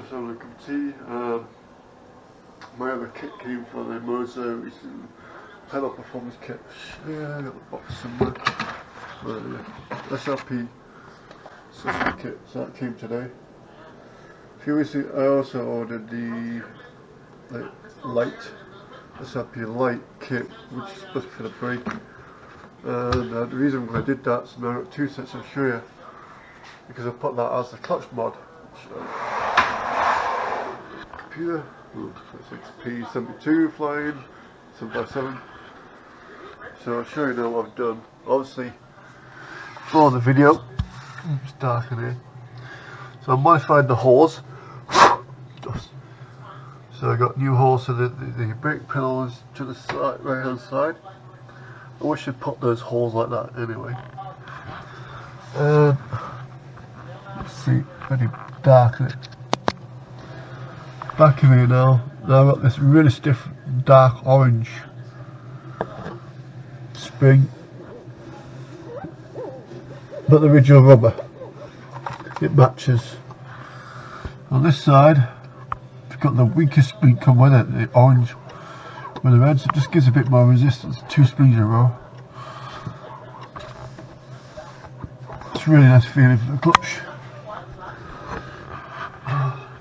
just having a cup of tea. My other kit came from the Moza Racing pedal performance kit. Yeah, I got the box somewhere. SR-P kit, so that came today. A few weeks ago, I also ordered the Lite SR-P Lite kit, which is supposed to be for the brake. And the reason why I did that, so now I've got two sets I'll show you, because I put that as the clutch mod. Computer, it's P72 flying 7x7. So I'll show you now what I've done. Obviously, for the video, it's dark in here. So I modified the hose. So I got new holes to the brake pedals to the side, right hand side. I wish I'd put those holes like that anyway. Let's see, very dark in it. Back of here now, I've got this really stiff dark orange spring, but the original rubber, it matches. On this side, I've got the weakest spring come with it, the orange with the red, so it just gives a bit more resistance. 2 springs in a row. It's really nice feeling for the clutch.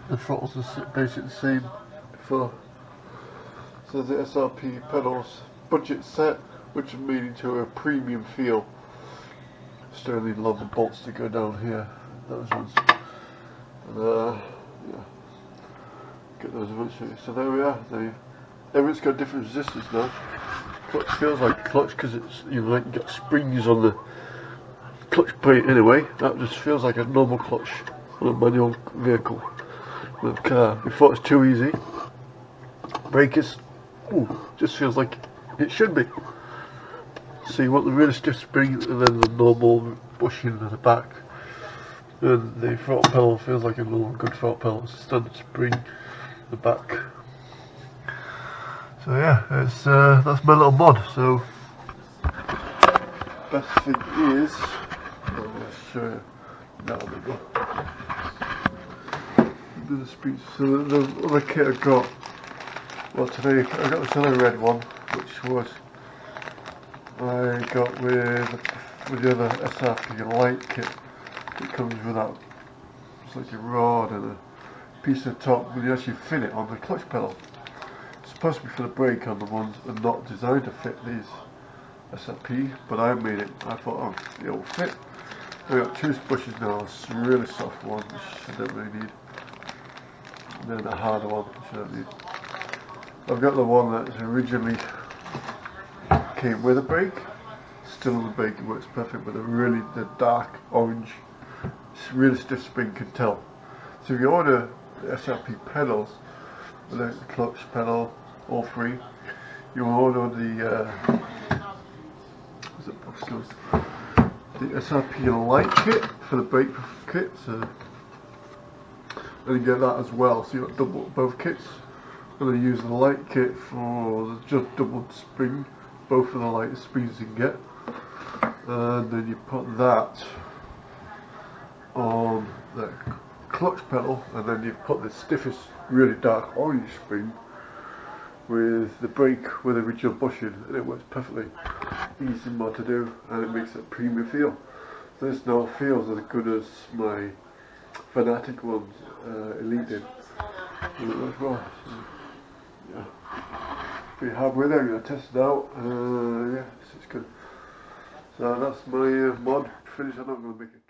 The throttles are basically the same before. So the SR-P pedals budget set, which is made into a premium feel. Still need a lot of bolts to go down here. Those ones. And yeah, get those eventually. So there we are. Everything's got different resistance now. Clutch feels like a clutch because it's, you know, like you got springs on the clutch plate anyway. That just feels like a normal clutch on a manual vehicle. With a car. Before it's too easy. Brakes, just feels like it should be. So you want the really stiff spring and then the normal bushing at the back. And the throttle pedal feels like a normal good throttle pedal. It's a standard spring at the back. So yeah, it's that's my little mod. So best thing is, I'll show you. There we go. The speech. So the other kit I got, well today I got this other red one, which was I got with the other SR-P Lite kit. It comes with that, it's like a rod and a piece of top when you actually fit it on the clutch pedal. It's supposed to be for the brake on the ones and not designed to fit these SR-P, but I made it. I thought, oh, it'll fit. I got 2 bushes now, it's a really soft one, which I don't really need. And then a harder one, which I don't need. I've got the one that originally came with a brake. Still on the brake, it works perfect, but the dark orange, it's really stiff spring, can tell. So if you order the SR-P pedals, the clutch pedal, all 3, you order the SR-P Lite kit for the brake kit, so and you get that as well, so you've got both kits. I'm going to use the Lite kit for the just double spring, both of the lightest springs you can get, and then you put that on the clutch pedal, and then you put the stiffest, really dark orange spring with the brake with the original bushing, and it works perfectly. Easy mod to do, and it makes it a premium feel. This now feels as good as my Fanatic ones, Elite did. And it works well. So, yeah. Pretty happy with it. I'm going to test it out. Yeah, it's good. So that's my mod finished. I'm not going to make it.